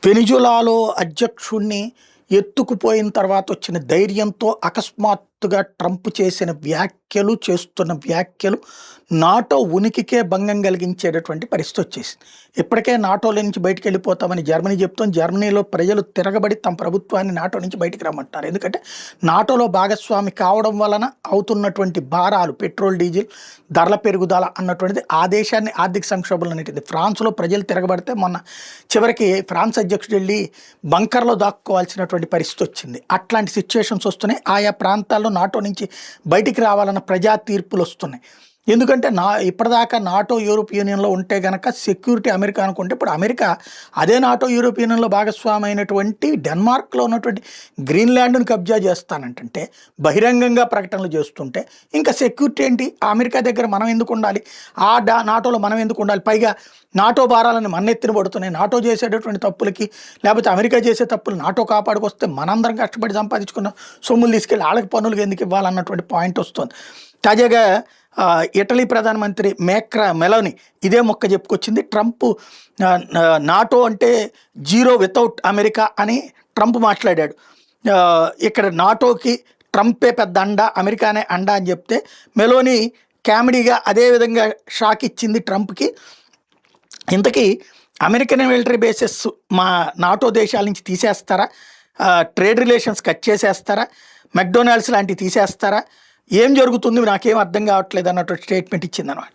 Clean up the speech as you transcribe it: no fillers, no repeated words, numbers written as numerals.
వెనిజులాలో అధ్యక్షుడిని ఎత్తుకుపోయిన తర్వాత వచ్చిన ధైర్యంతో అకస్మాత్తుగా ట్రంప్ చేసిన వ్యాఖ్యలు చేస్తున్న వ్యాఖ్యలు నాటో ఉనికికే భంగం కలిగించేటటువంటి పరిస్థితి వచ్చేసింది. ఇప్పటికే నాటోలో నుంచి బయటికి వెళ్ళిపోతామని జర్మనీ చెప్తోంది. జర్మనీలో ప్రజలు తిరగబడి తమ ప్రభుత్వాన్ని నాటో నుంచి బయటికి రమ్మంటారు. ఎందుకంటే నాటోలో భాగస్వామి కావడం వలన అవుతున్నటువంటి భారాలు, పెట్రోల్ డీజిల్ ధరల పెరుగుదల అన్నటువంటిది ఆ దేశాన్ని ఆర్థిక సంక్షోభంలో నెట్టింది. ఫ్రాన్స్లో ప్రజలు తిరగబడితే మొన్న చివరికి ఫ్రాన్స్ అధ్యక్షుడు వెళ్ళి బంకర్లో దాక్కోవాల్సినటువంటి పరిస్థితి వచ్చింది. అట్లాంటి సిచ్యువేషన్స్ వస్తున్నాయి. ఆయా ప్రాంతాల్లో నాటో నుంచి బయటికి రావాలన్న ప్రజా తీర్పులు వస్తున్నాయి. ఎందుకంటే ఇప్పటిదాకా నాటో యూరోప్ యూనియన్లో ఉంటే గనక సెక్యూరిటీ అమెరికా అనుకుంటే, ఇప్పుడు అమెరికా అదే నాటో యూరోప్ యూనియన్లో భాగస్వామి అయినటువంటి డెన్మార్క్లో ఉన్నటువంటి గ్రీన్లాండ్ను కబ్జా చేస్తానంటే బహిరంగంగా ప్రకటనలు చేస్తుంటే ఇంకా సెక్యూరిటీ ఏంటి? అమెరికా దగ్గర మనం ఎందుకు ఉండాలి? నాటోలో మనం ఎందుకు ఉండాలి? పైగా నాటో భారాలను మన్నెత్తిన పడుతున్నాయి. నాటో చేసేటటువంటి తప్పులకి, లేకపోతే అమెరికా చేసే తప్పులు నాటో కాపాడుకొస్తే మనందరం కష్టపడి సంపాదించుకున్న సొమ్ములు తీసుకెళ్ళి వాళ్ళకి పన్నులు ఎందుకు ఇవ్వాలన్నటువంటి పాయింట్ వస్తుంది. తాజాగా ఇటలీ ప్రధానమంత్రి మెలోని ఇదే మొక్క చెప్పుకొచ్చింది. ట్రంప్ నాటో అంటే జీరో వితౌట్ అమెరికా అని ట్రంప్ మాట్లాడాడు. ఇక్కడ నాటోకి ట్రంపే పెద్ద అండ, అమెరికానే అండ అని చెప్తే మెలోని కామెడీగా అదేవిధంగా షాక్ ఇచ్చింది ట్రంప్కి. ఇంతకీ అమెరికన్ మిలిటరీ బేసెస్ మా నాటో దేశాల నుంచి తీసేస్తారా? ట్రేడ్ రిలేషన్స్ కట్ చేసేస్తారా? మెక్డొనాల్డ్స్ లాంటివి తీసేస్తారా? ఏం జరుగుతుంది నాకేం అర్థం కావట్లేదు అన్నట్టు స్టేట్మెంట్ ఇచ్చిందనమాట.